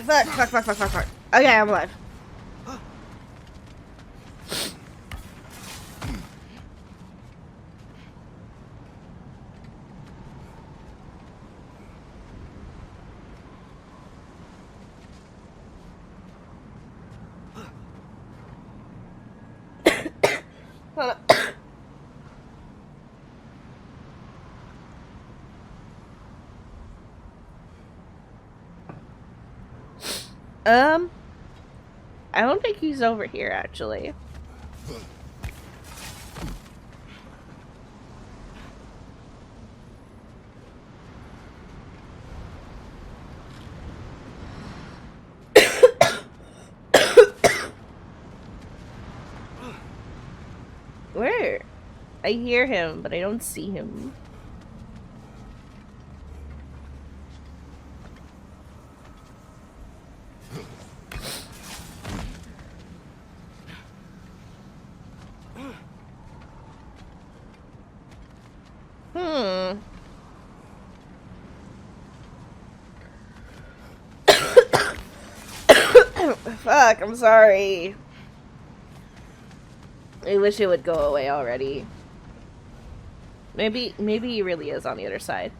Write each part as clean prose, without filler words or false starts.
Fuck. Okay, I'm alive. Hold on. I don't think he's over here, actually. Where? I hear him, but I don't see him. Fuck, I'm sorry. I wish it would go away already. Maybe he really is on the other side.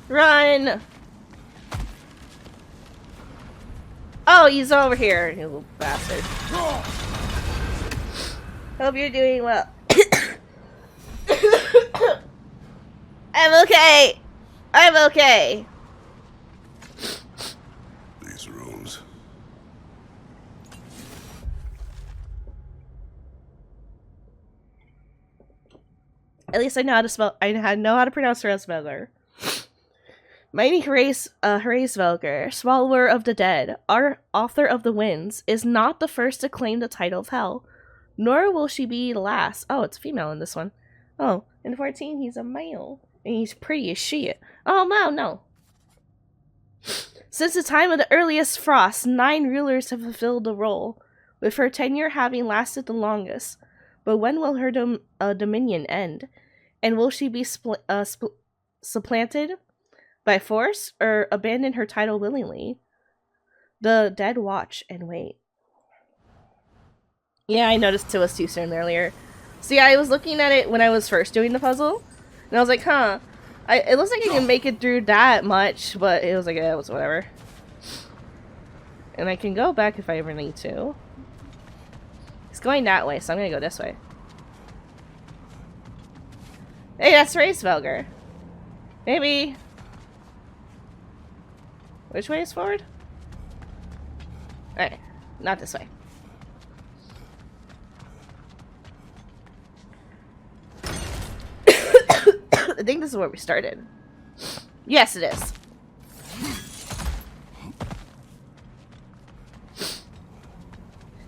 Run! Oh, he's over here, you little bastard. Hope you're doing well. I'm okay. I'm okay. These rooms. At least I know how to spell. I know how to pronounce Resvelger. Mighty Hraesvelgr, Swallower of the Dead, our author of the Winds, is not the first to claim the title of Hell, nor will she be the last. Oh, it's female in this one. Oh, in 14, he's a male, and he's pretty as shit. Oh, no. Since the time of the earliest frost, 9 rulers have fulfilled the role, with her tenure having lasted the longest. But when will her dominion end? And will she be supplanted by force, or abandon her title willingly? The dead watch and wait. Yeah, I noticed it was too soon earlier. See, I was looking at it when I was first doing the puzzle, and I was like, huh. It looks like I can make it through that much, but it was like, it was whatever. And I can go back if I ever need to. It's going that way, so I'm gonna go this way. Hey, that's Hraesvelgr. Maybe. Which way is forward? Alright, not this way. I think this is where we started. Yes, it is.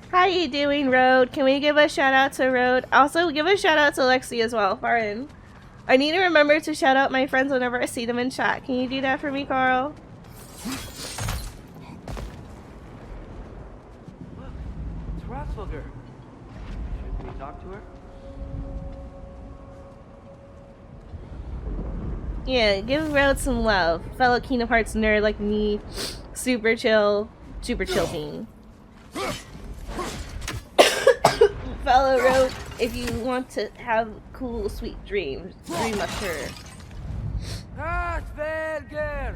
How you doing, Road? Can we give a shout out to Road? Also, give a shout out to Lexi as well. Pardon. I need to remember to shout out my friends whenever I see them in chat. Can you do that for me, Carl? Look, it's Hraesvelgr. Should we talk to her? Yeah, give Road some love. Fellow Kingdom Hearts nerd like me. Super chill being. Follow Road if you want to have cool, sweet dreams. Dream of her. Hraesvelgr!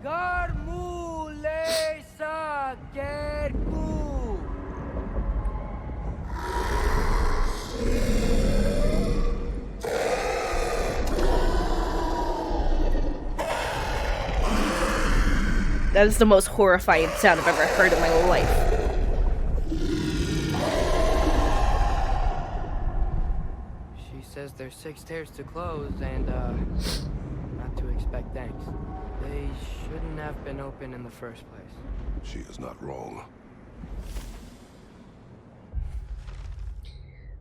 Garmu Leisa Gerku! That is the most horrifying sound I've ever heard in my life. She says there's 6 stairs to close and, not to expect thanks. They shouldn't have been open in the first place. She is not wrong.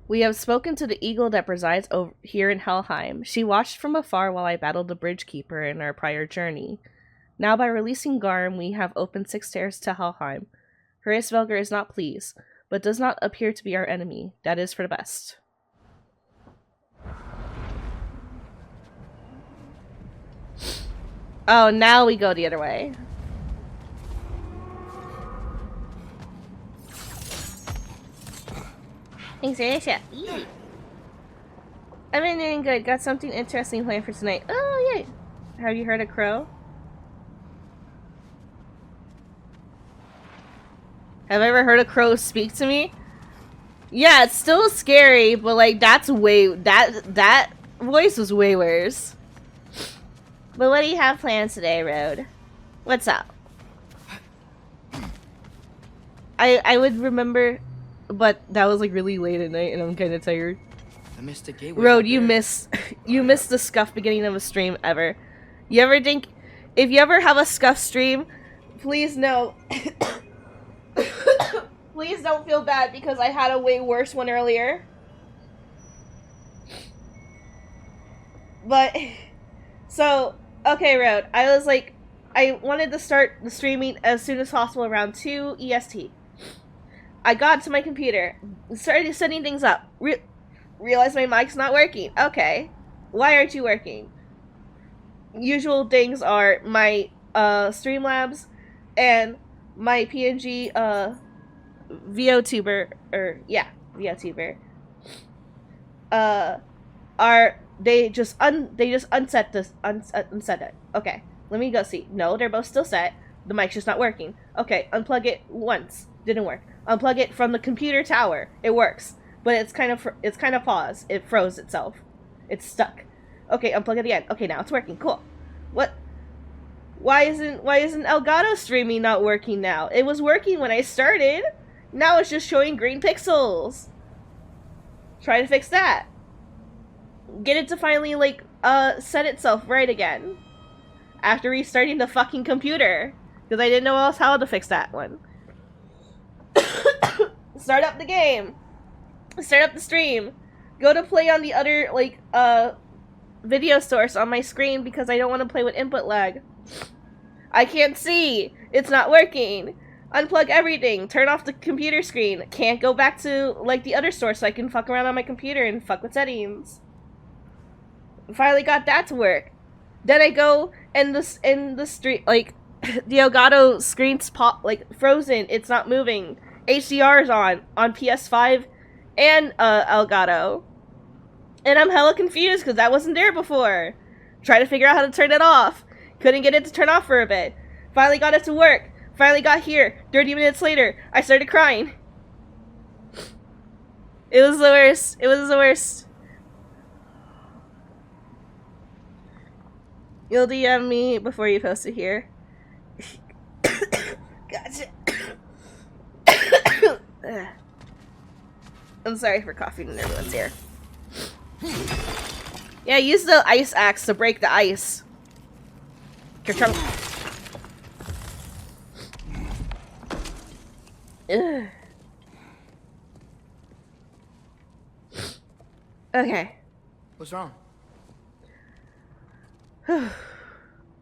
We have spoken to the eagle that presides over here in Helheim. She watched from afar while I battled the bridge keeper in our prior journey. Now by releasing Garm, we have opened 6 stairs to Helheim. Hraesvelgr is not pleased, but does not appear to be our enemy. That is for the best. Oh, now we go the other way. Thanks, Aisha. I've been doing good. Got something interesting planned for tonight. Oh, yay. Have you heard a crow? Have I ever heard a crow speak to me? Yeah, it's still scary, but like that's way that voice was way worse. But what do you have planned today, Road? What's up? I would remember, but that was like really late at night, and I'm kind of tired. I missed the gateway. Road, you missed the scuff beginning of a stream ever. You ever think, if you ever have a scuff stream, please know. Please don't feel bad because I had a way worse one earlier. But, so, okay, Road. I was like, I wanted to start the streaming as soon as possible around 2 EST. I got to my computer, started setting things up, realized my mic's not working. Okay, why aren't you working? Usual things are my Streamlabs and my PNG vtuber, or yeah, vtuber, they just unset it. Okay, let me go see. No, they're both still set. The mic's just not working. Okay, unplug it once, didn't work. Unplug it from the computer tower. It works, but it's kind of paused. It froze itself. It's stuck. Okay, unplug it again. Okay, now it's working. Cool. What? Why isn't Elgato streaming not working now? It was working when I started. Now it's just showing green pixels. Try to fix that. Get it to finally like set itself right again. After restarting the fucking computer, because I didn't know else how to fix that one. Start up the game. Start up the stream. Go to play on the other like video source on my screen because I don't want to play with input lag. I can't see. It's not working. Unplug everything. Turn off the computer screen. Can't go back to like the other source so I can fuck around on my computer and fuck with settings. Finally got that to work. Then I go and the street like the Elgato screen's pop like frozen. It's not moving. HDR is on PS5 and Elgato. And I'm hella confused because that wasn't there before. Try to figure out how to turn it off. Couldn't get it to turn off for a bit. Finally got it to work. Finally got here. 30 minutes later, I started crying. It was the worst. It was the worst. You'll DM me before you post it here. Gotcha. I'm sorry for coughing when everyone's here. Yeah, use the ice axe to break the ice. Ugh. Okay. What's wrong? I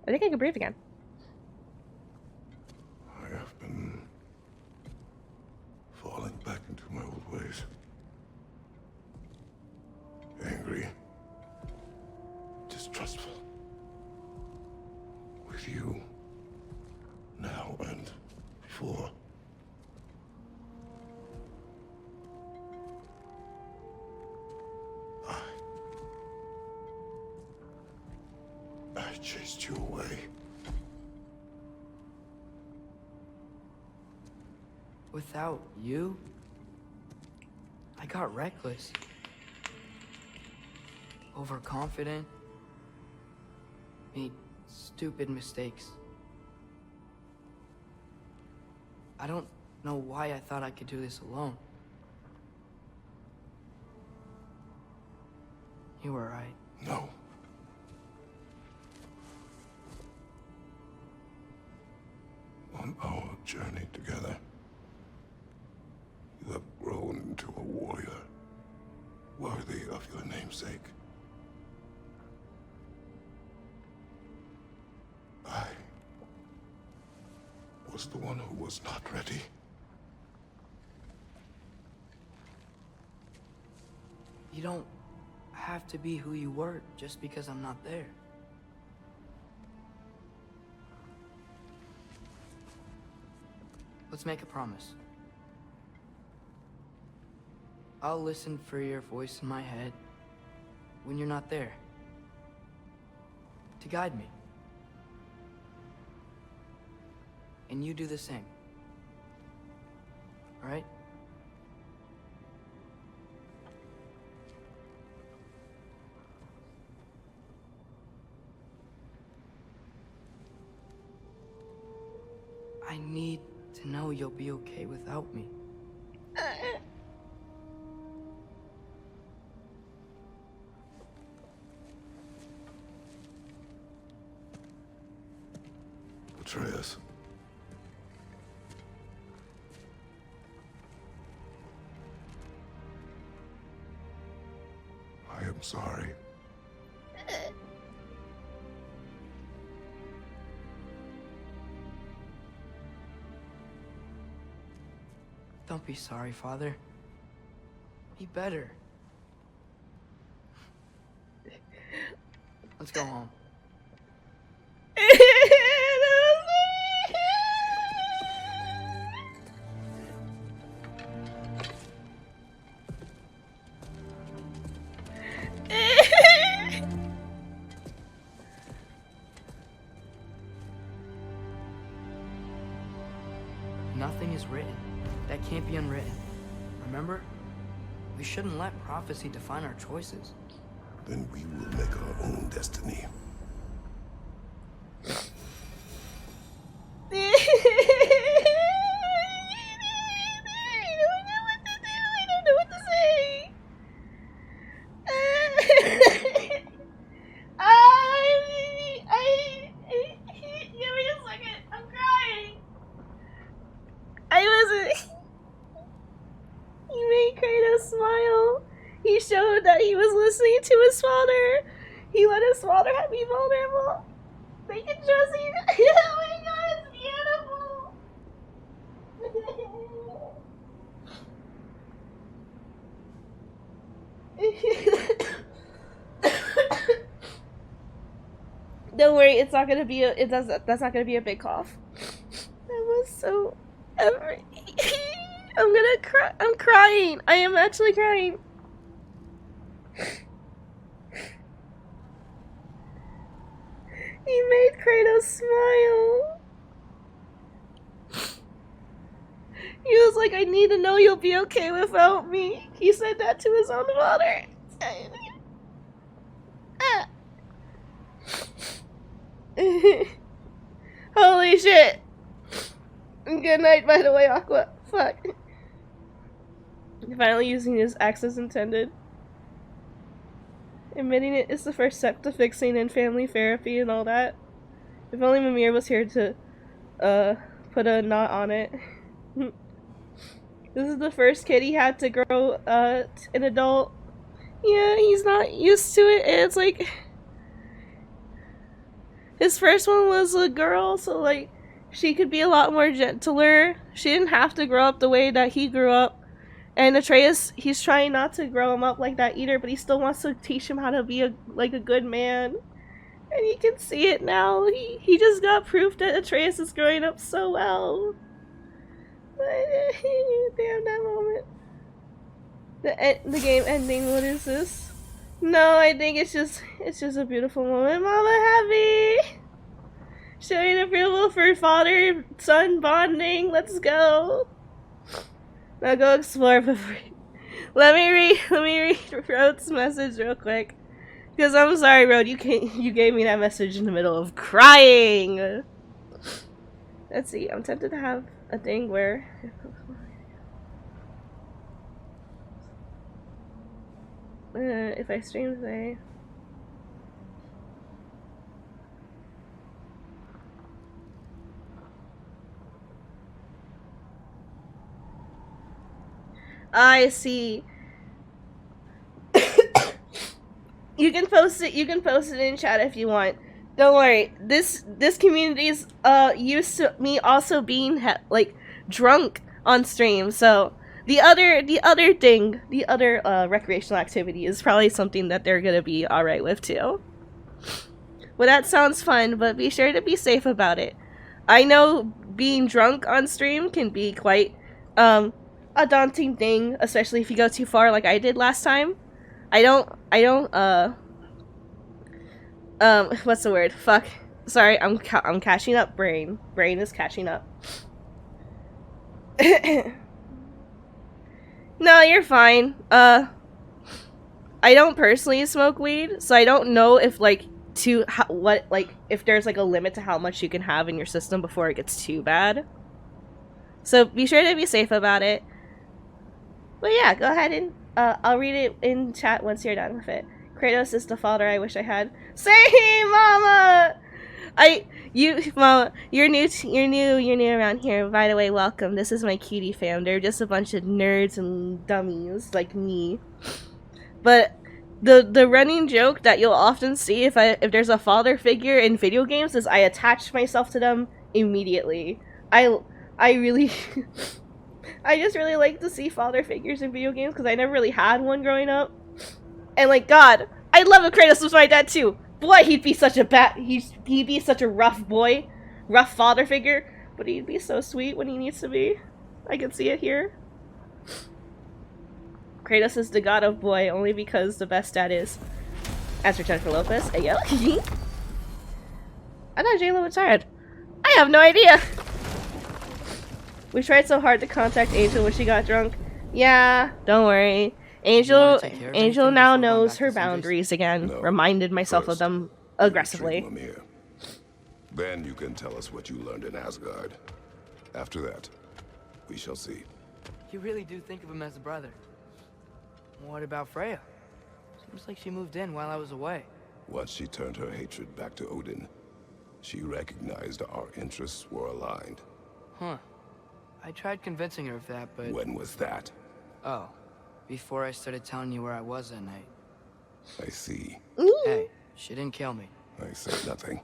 think I can breathe again. I have been falling back into my old ways. Angry. Distrustful. With you. Now and before. I chased you away. Without you, I got reckless. Overconfident. Made stupid mistakes. I don't know why I thought I could do this alone. You were right. No. On our journey together, you have grown into a warrior worthy of your namesake. I was the one who was not ready. You don't have to be who you were just because I'm not there. Let's make a promise. I'll listen for your voice in my head when you're not there, to guide me. And you do the same. All right? I need to know you'll be okay without me. Atreus. I am sorry. Don't be sorry, Father. Be better. Let's go home. Nothing is written that can't be unwritten. Remember? We shouldn't let prophecy define our choices. Then we will make our own destiny. That he was listening to his father. He let his father be vulnerable. They can trust him. Oh my god, it's beautiful. Don't worry, it's not gonna be that's not gonna be a big cough. That was so I'm gonna cry. I'm crying. I am actually crying. He made Kratos smile. He was like, I need to know you'll be okay without me. He said that to his own father. Holy shit. Good night, by the way, Aqua. Fuck. Finally using his axe as intended. Admitting it is the first step to fixing and family therapy and all that. If only Mimir was here to, put a knot on it. This is the first kid he had to grow, an adult. Yeah, he's not used to it. It's like... His first one was a girl, so, like, she could be a lot more gentler. She didn't have to grow up the way that he grew up. And Atreus, he's trying not to grow him up like that either, but he still wants to teach him how to be a good man. And you can see it now. He just got proof that Atreus is growing up so well. Damn that moment. The game ending, what is this? No, I think it's just a beautiful moment. Mama happy! Showing approval for father-son bonding. Let's go. Now go explore before. Let me read Rhode's message real quick. Because I'm sorry, Rhode, you gave me that message in the middle of crying. Let's see, I'm tempted to have a thing where if I stream today. I see. You can post it in chat if you want. Don't worry. This community is used to me also being like drunk on stream. So the other recreational activity is probably something that they're gonna be alright with too. Well, that sounds fun, but be sure to be safe about it. I know being drunk on stream can be quite a daunting thing, especially if you go too far like I did last time. I don't what's the word? Fuck. Sorry, I'm catching up, brain. Brain is catching up. No, you're fine. I don't personally smoke weed, so I don't know if like if there's like a limit to how much you can have in your system before it gets too bad. So be sure to be safe about it. But yeah, go ahead and I'll read it in chat once you're done with it. Kratos is the father I wish I had. Same, mama. Mama, you're new around here. By the way, welcome. This is my cutie fam. They're just a bunch of nerds and dummies like me. But the running joke that you'll often see if there's a father figure in video games is I attach myself to them immediately. I really I just really like to see father figures in video games because I never really had one growing up. And like, God, I'd love if Kratos was my dad too. Boy, he'd be such a rough boy, rough father figure, but he'd be so sweet when he needs to be. I can see it here. Kratos is the god of boy only because the best dad is. As for Jennifer Lopez, ayo. I thought J-Lo was tired. I have no idea. We tried so hard to contact Angel when she got drunk. Yeah, don't worry. Angel now knows her boundaries again. No. Reminded myself of them aggressively. Treat them here. Then you can tell us what you learned in Asgard. After that, we shall see. You really do think of him as a brother. What about Freya? Seems like she moved in while I was away. Once she turned her hatred back to Odin, she recognized our interests were aligned. Huh. I tried convincing her of that, but... When was that? Oh. Before I started telling you where I was that night. I see. Hey, she didn't kill me. I say nothing.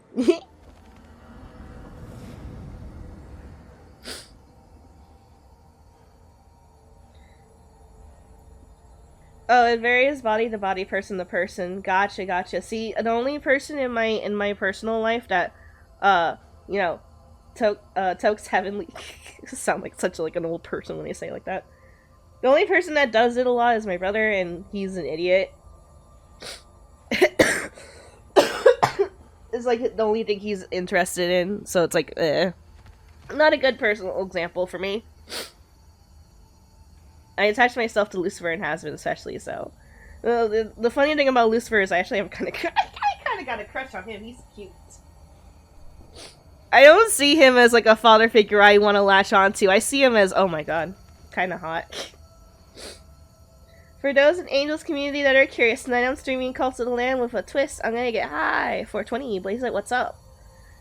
Oh, it varies body to body, person to person. Gotcha. See, the only person in my personal life that, you know, Tokes Heavenly sound like such like an old person when they say it like that. The only person that does it a lot is my brother, and he's an idiot. It's like the only thing he's interested in, so it's like, not a good personal example for me. I attach myself to Lucifer and has been, especially so. The funny thing about Lucifer is I actually have I kind of got a crush on him. He's cute. I don't see him as like a father figure I want to latch onto. I see him as, oh my god, kind of hot. For those in Angels community that are curious, tonight I'm streaming Cult of the Land with a twist. I'm gonna get high. 420, Blaze it, what's up?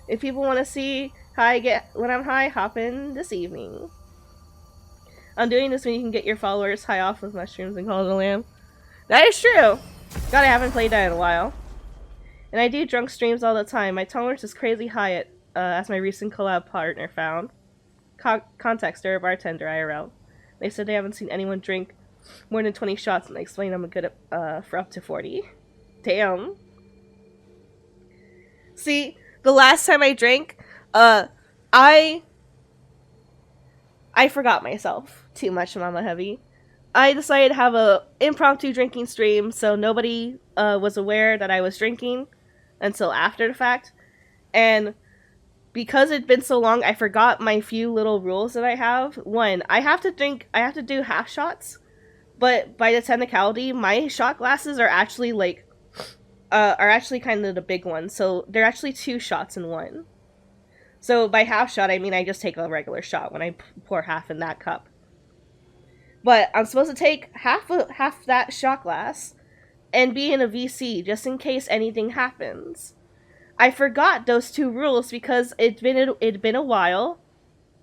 If people want to see how I get when I'm high, hop in this evening. I'm doing this when you can get your followers high off with mushrooms and Cult of the Land. That is true! God, I haven't played that in a while. And I do drunk streams all the time. My tolerance is crazy high as my recent collab partner found. Context, they're a bartender IRL. They said they haven't seen anyone drink more than 20 shots, and I explained I'm good for up to 40. Damn. See, the last time I drank, I forgot myself too much, Mama Heavy. I decided to have a impromptu drinking stream, so nobody was aware that I was drinking until after the fact. And because it'd been so long, I forgot my few little rules that I have. One, I have to do half shots. But by the technicality, my shot glasses are actually like, kind of the big ones. So they're actually 2 shots in one. So by half shot, I mean I just take a regular shot when I pour half in that cup. But I'm supposed to take half that shot glass and be in a VC just in case anything happens. I forgot those two rules because it'd been a while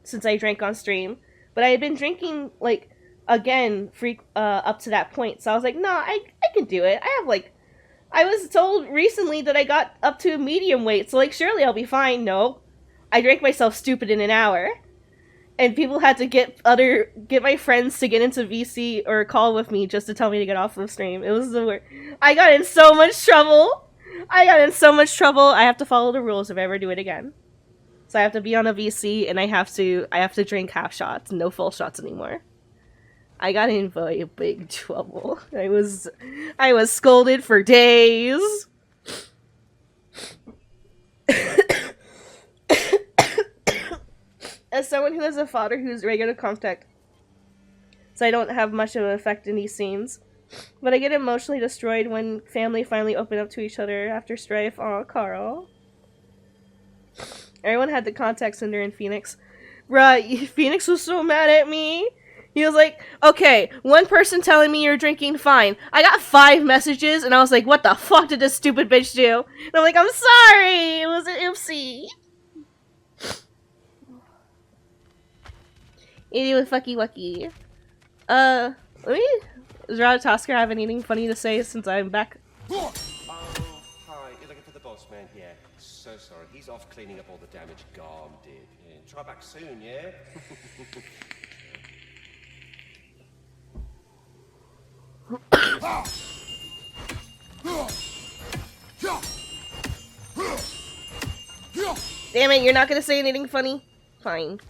since I drank on stream, but I had been drinking like again up to that point. So I was like, nah, I can do it. I was told recently that I got up to medium weight, so like surely I'll be fine. No, I drank myself stupid in an hour, and people had to get my friends to get into VC or call with me just to tell me to get off the stream. It was the worst. I got in so much trouble. I have to follow the rules if I ever do it again. So I have to be on a VC, and I have to drink half shots, no full shots anymore. I got in very big trouble. I was scolded for days. As someone who has a father who's regular contact, so I don't have much of an effect in these scenes. But I get emotionally destroyed when family finally open up to each other after strife. Aw, Carl. Everyone had the contact center in Phoenix. Bruh, Phoenix was so mad at me. He was like, okay, one person telling me you're drinking, fine. I got 5 messages, and I was like, what the fuck did this stupid bitch do? And I'm like, I'm sorry, it was an oopsie. Idiot fucky wucky. Let me... Does Ratatosker have anything funny to say since I'm back? Oh, hi. You're looking for the boss man? Yeah. So sorry. He's off cleaning up all the damage Garm did. Yeah. Try back soon, yeah? Damn it, you're not gonna say anything funny? Fine.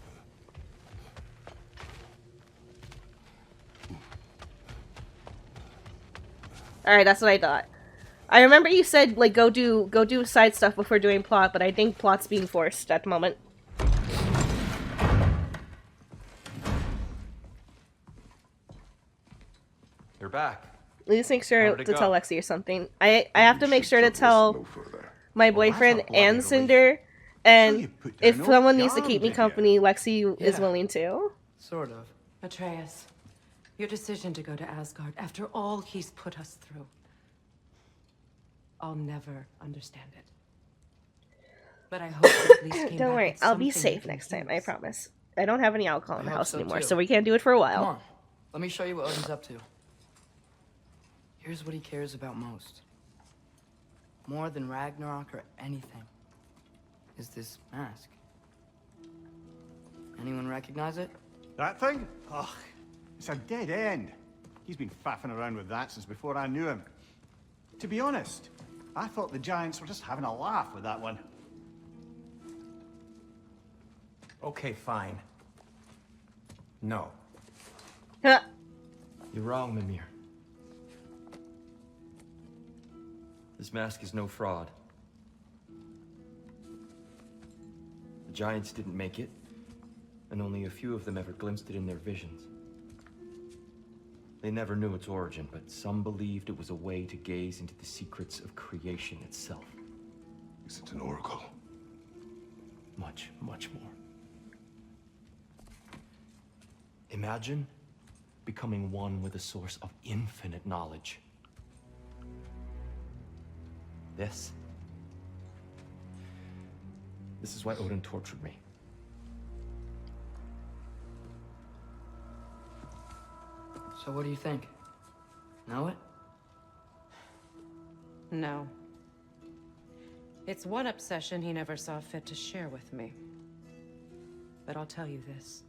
Alright, that's what I thought. I remember you said, like, go do side stuff before doing plot, but I think plot's being forced at the moment. You're back. Please make sure to go? tell Lexi or something. I have to make sure to tell my boyfriend and Cinder, and if someone needs to keep me company, Lexi is willing to. Sort of. Atreus, your decision to go to Asgard after all he's put us through. I'll never understand it. But I hope you at least came Don't back worry, with I'll be something you safe can next time, I use. promise. I don't have any alcohol in the I hope house so, anymore, too. so we can't do it for a while. Come on. Let me show you what Odin's up to. Here's what he cares about most. More than Ragnarok or anything. Is this mask. Anyone recognize it? That thing? Ugh, it's a dead end. He's been faffing around with that since before I knew him. To be honest, I thought the Giants were just having a laugh with that one. Okay, fine. No. Huh. You're wrong, Mimir. This mask is no fraud. The Giants didn't make it, and only a few of them ever glimpsed it in their visions. They never knew its origin, but some believed it was a way to gaze into the secrets of creation itself. Is it an oracle? Much, much more. Imagine becoming one with a source of infinite knowledge. This is why Odin tortured me. So what do you think? Know it? No. It's one obsession he never saw fit to share with me. But I'll tell you this.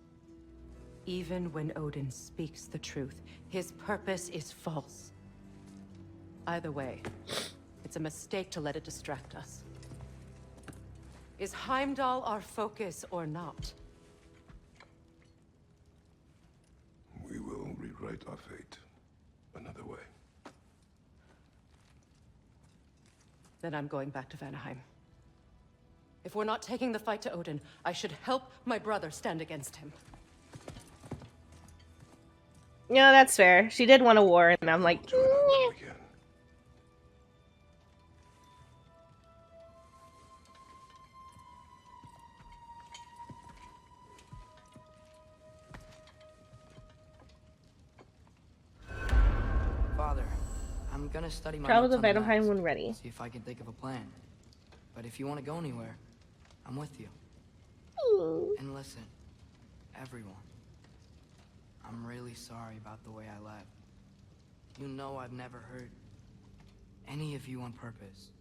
Even when Odin speaks the truth, his purpose is false. Either way, it's a mistake to let it distract us. Is Heimdall our focus or not? We will rewrite our fate another way. Then I'm going back to Vanaheim. If we're not taking the fight to Odin, I should help my brother stand against him. Yeah, that's fair. She did want a war, and I'm like, Do it again. gonna study my Travel notes to on the Vandenheim maps, when ready. see if I can think of a plan. But if you want to go anywhere, I'm with you. And listen, everyone, I'm really sorry about the way I left. You know I've never hurt any of you on purpose.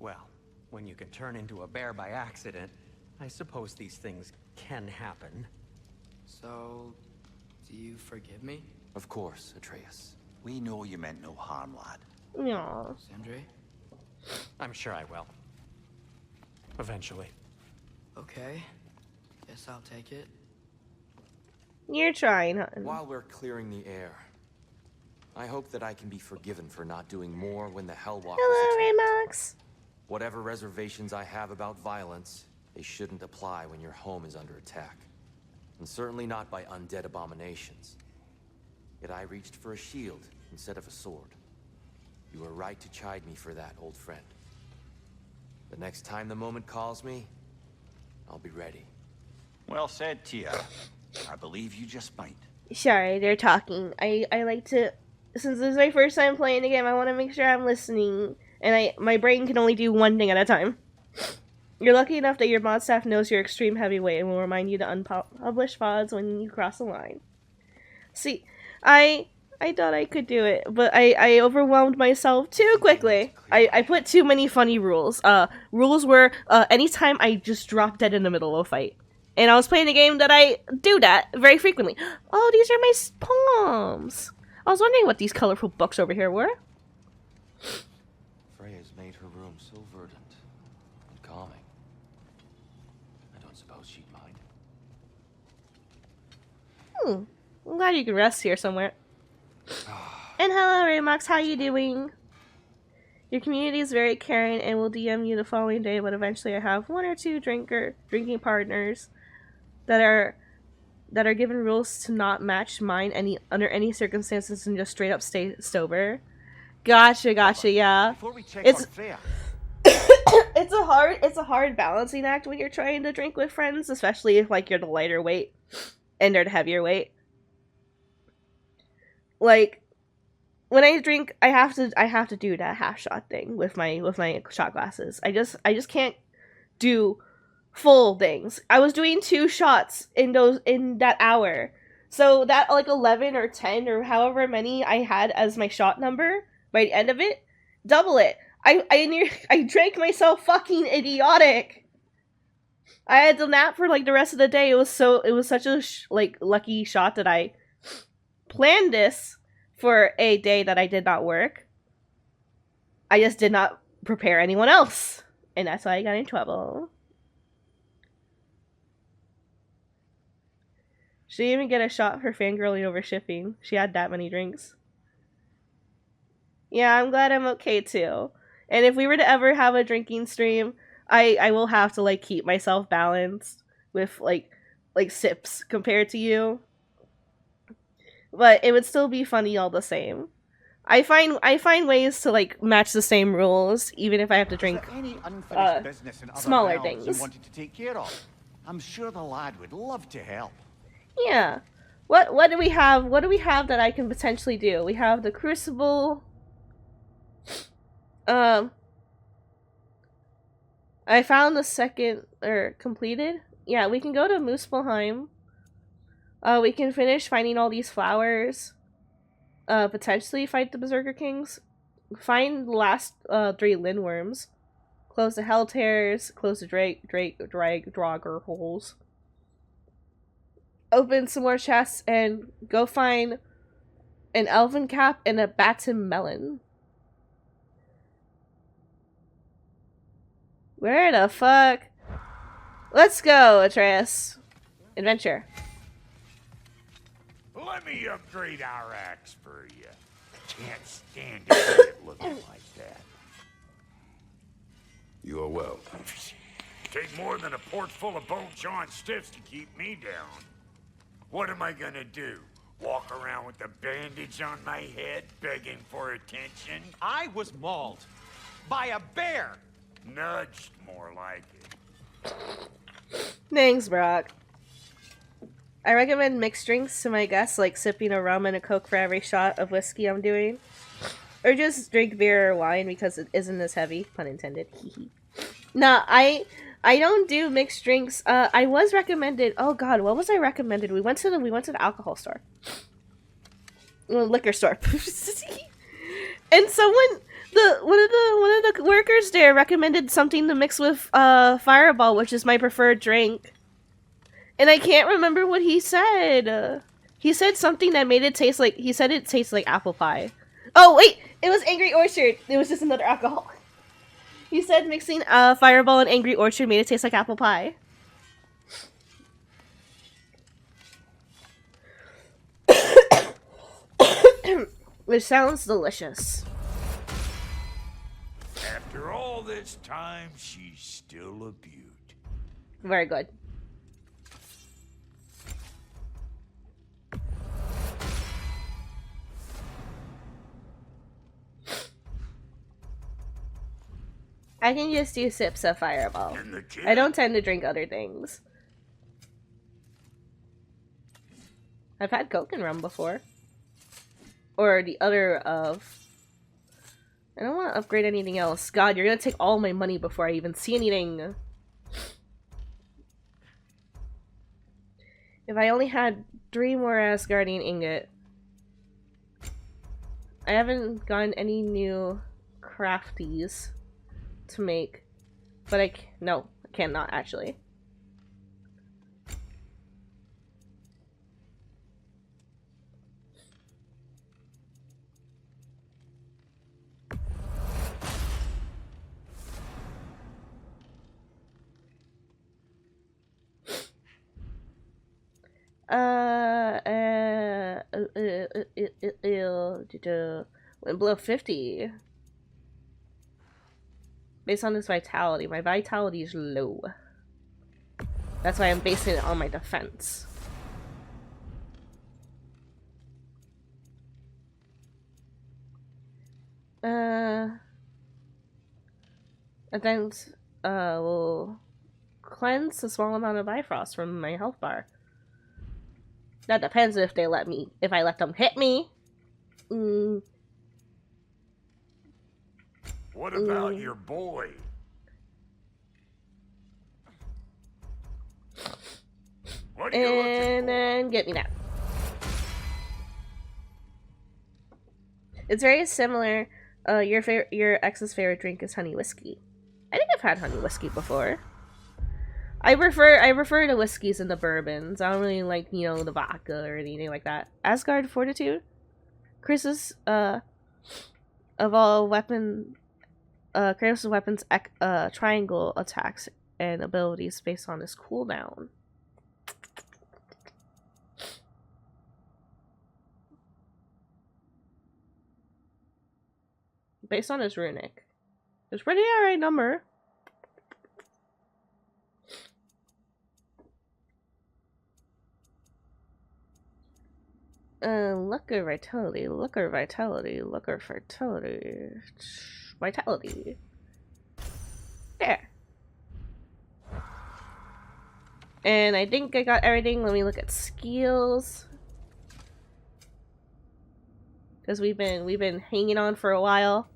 Well, when you can turn into a bear by accident, I suppose these things can happen. So, do you forgive me? Of course, Atreus. We know you meant no harm, lad. Aww. Sindri? I'm sure I will. Eventually. Okay. Guess I'll take it. You're trying, hun. While we're clearing the air, I hope that I can be forgiven for not doing more when the Hellwalkers Hello, attacked. Raymox. Whatever reservations I have about violence, they shouldn't apply when your home is under attack. And certainly not by undead abominations. Yet I reached for a shield instead of a sword. You were right to chide me for that, old friend. The next time the moment calls me, I'll be ready. Well said, Tia. I believe you just might. Sorry, they're talking. I like to, since this is my first time playing the game, I want to make sure I'm listening, and my brain can only do one thing at a time. You're lucky enough that your mod staff knows you're extreme heavyweight and will remind you to unpublish VODs when you cross the line. See, I thought I could do it, but I overwhelmed myself too quickly. I put too many funny rules. Rules were, anytime I just drop dead in the middle of a fight. And I was playing a game that I do that very frequently. Oh, these are my poems. I was wondering what these colorful books over here were. Freya's made her room so verdant and calming. I don't suppose she'd mind. I'm glad you can rest here somewhere. And hello, Raymox, how you doing? Your community is very caring and will DM you the following day, but eventually I have one or two drinking partners that are given rules to not match mine under any circumstances and just straight up stay sober. Gotcha, yeah. Before we check It's on Freya, it's a hard balancing act when you're trying to drink with friends, especially if like you're the lighter weight and they're the heavier weight. Like when I drink, I have to do that half shot thing with my shot glasses. I just can't do full things. I was doing 2 shots in that hour. So that like 11 or 10 or however many I had as my shot number by the end of it, double it. I drank myself fucking idiotic. I had to nap for like the rest of the day. It was such a lucky shot that I planned this for a day that I did not work. I just did not prepare anyone else, and that's why I got in trouble. She didn't even get a shot for fangirling over shipping. She had that many drinks. Yeah, I'm glad I'm okay too. And if we were to ever have a drinking stream, I will have to like keep myself balanced with like sips compared to you. But it would still be funny all the same. I find ways to like match the same rules even if I have to drink any unfinished business in other smaller realms things. you wanted to take care of? I'm sure the lad would love to help. Yeah. What do we have? What do we have that I can potentially do? We have the Crucible. I found the second completed. Yeah, we can go to Muspelheim. We can finish finding all these flowers. Potentially fight the Berserker Kings. Find the last 3 Lindworms. Close the Hell Tears. Close the Draugr holes. Open some more chests and go find an Elven Cap and a Batten Melon. Where the fuck? Let's go, Atreus. Adventure. Let me upgrade our axe for you. Can't stand to see it looking like that. You are well. Take more than a port full of bone-chawing stiffs to keep me down. What am I gonna do? Walk around with a bandage on my head, begging for attention? I was mauled by a bear. Nudged, more like it. Thanks, Brock. I recommend mixed drinks to my guests, like sipping a rum and a Coke for every shot of whiskey I'm doing. Or just drink beer or wine because it isn't as heavy. Pun intended. No, I don't do mixed drinks. I was recommended. Oh God, what was I recommended? We went to the alcohol store, liquor store, and one of the workers there recommended something to mix with Fireball, which is my preferred drink. And I can't remember what he said. He said something that made it taste like. He said it tastes like apple pie. Oh wait, it was Angry Orchard. It was just another alcohol. He said mixing Fireball and Angry Orchard made it taste like apple pie. Which sounds delicious. After all this time, she's still a beaut. Very good. I can just do sips of Fireball. I don't tend to drink other things. I've had Coke and rum before. Or the other of... I don't want to upgrade anything else. God, you're gonna take all my money before I even see anything. If I only had 3 more Asgardian ingot. I haven't gotten any new crafties to make, but I cannot actually. Went below 50. Based on this vitality. My vitality is low. That's why I'm basing it on my defense. Event will cleanse a small amount of Bifrost from my health bar. That depends if they let me. If I let them hit me. What about your boy? What are you looking for? And then get me that. It's very similar. Your ex's favorite drink is honey whiskey. I think I've had honey whiskey before. I prefer the whiskeys and the bourbons. I don't really like, you know, the vodka or anything like that. Asgard Fortitude. Chris's of all weapon Kratos' weapons triangle attacks and abilities based on his cooldown. Based on his runic. It's pretty alright number. Looker vitality, looker vitality, looker fertility. Vitality. There. And I think I got everything. Let me look at skills. Because we've been hanging on for a while.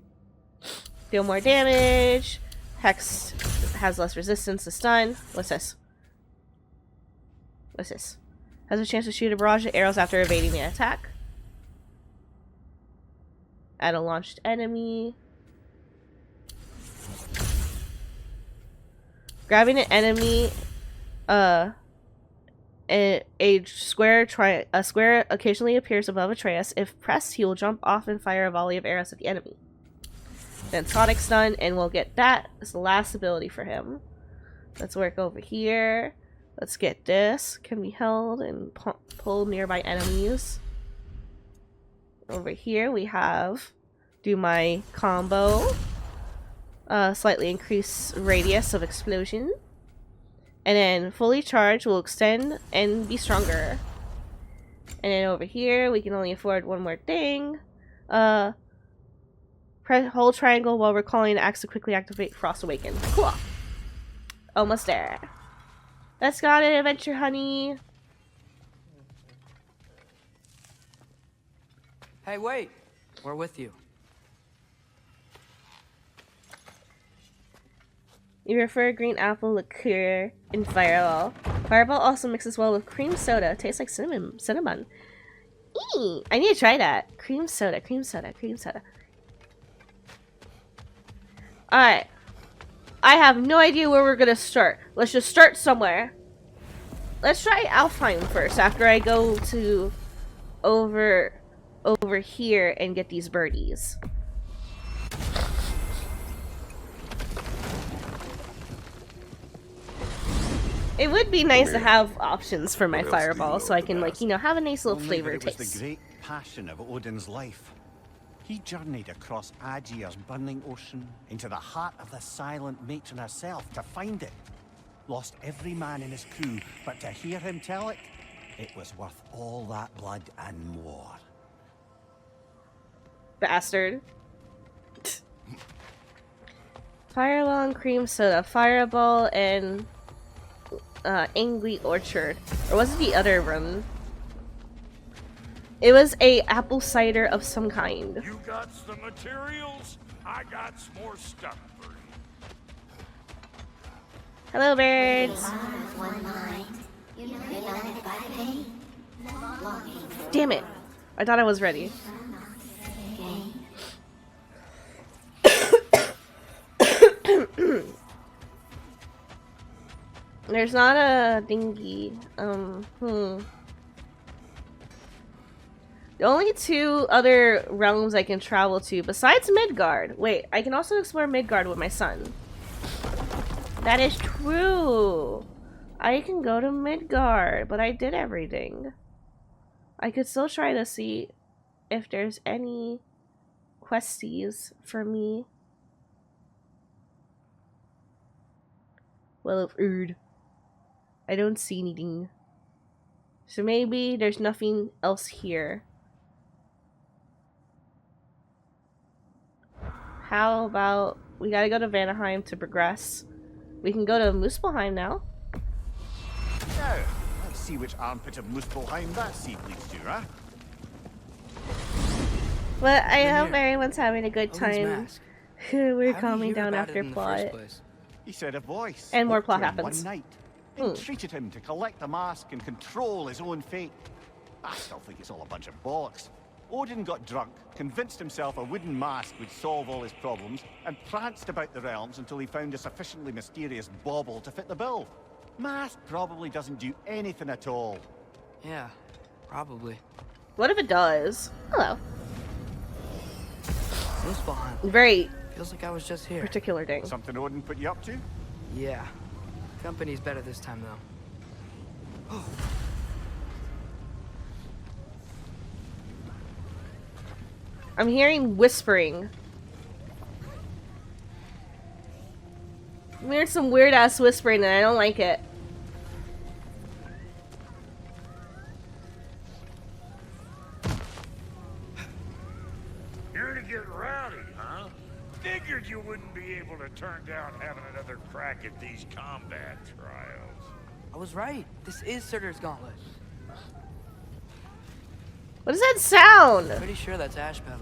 Deal more damage. Hex has less resistance to stun. What's this? What's this? Has a chance to shoot a barrage of arrows after evading the attack. Add a launched enemy. Grabbing an enemy. A square occasionally appears above Atreus. If pressed, he will jump off and fire a volley of arrows at the enemy. Then Sonic Stun, and we'll get that as the last ability for him. Let's work over here. Let's get this. Can be held and pull nearby enemies. Over here we have do my combo. Slightly increase radius of explosion. And then fully charged will extend and be stronger. And then over here we can only afford one more thing. Hold triangle while recalling axe to quickly activate Frost Awaken. Cool. Almost there. Let's go on an adventure, honey. Hey, wait! We're with you. You prefer green apple liqueur in Fireball. Fireball also mixes well with cream soda. Tastes like cinnamon. Eee! I need to try that. Cream soda, cream soda, cream soda. Alright. I have no idea where we're gonna start. Let's just start somewhere. Let's try Alfheim first after I go to over here and get these birdies. It would be nice to have options for my Fireball so I can, like, you know, have a nice little flavor It was taste. the great passion of Odin's life. He journeyed across Aegir's burning ocean into the heart of the silent matron herself to find it. Lost every man in his crew, but to hear him tell it, it was worth all that blood and more. Bastard. Fireball and cream soda. Fireball and Angry Orchard. Or was it the other one? It was a apple cider of some kind. You got the materials? I got some more stuff for you. Hello, birds. Damn it. I thought I was ready. There's not a dinghy. The only two other realms I can travel to besides Midgard. Wait, I can also explore Midgard with my son. That is true. I can go to Midgard, but I did everything. I could still try to see if there's any questies for me. Well, of Erd. I don't see anything. So maybe there's nothing else here. How about we gotta go to Vanaheim to progress? We can go to Muspelheim now. Now, let's see which armpit of Muspelheim that sea leads to, huh? But I hope everyone's having a good Odin's time. mask. We're How did calming you hear down about it after in the plot. first place? He said a voice. And more spoke plot to him happens. One night, entreated him to collect the mask and control his own fate. I still think it's all a bunch of bollocks. Odin got drunk, convinced himself a wooden mask would solve all his problems, and pranced about the realms until he found a sufficiently mysterious bauble to fit the bill. Mask probably doesn't do anything at all. Yeah, probably. What if it does? Hello. Muspelheim. Very Feels like I was just here. particular thing. Something Odin put you up to? Yeah. Company's better this time, though. I'm hearing whispering. I'm hearing some weird ass whispering and I don't like it. Here to get rowdy, huh? Figured you wouldn't be able to turn down having another crack at these combat trials. I was right. This is Surtur's Gauntlet. What does that sound? Pretty sure that's Ash Pedal.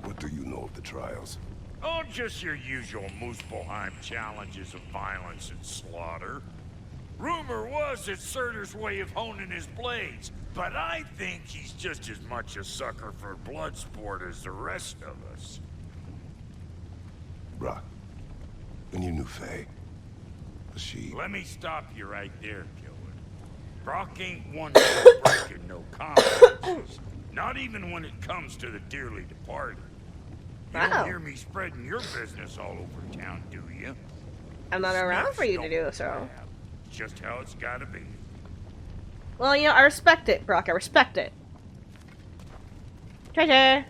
What do you know of the trials? Oh, just your usual Muspelheim challenges of violence and slaughter. Rumor was it's Surtur's way of honing his blades, but I think he's just as much a sucker for blood sport as the rest of us. Brock, when you knew Faye, was she... Let me stop you right there, Killer. Brock ain't one for breaking no compromises. Not even when it comes to the dearly departed. You Wow. don't hear me spreading your business all over town, do you? I'm not around for you to Smiths do don't so. blab. It's just how it's gotta be. Well, you know, I respect it, Brock. I respect it. Treasure!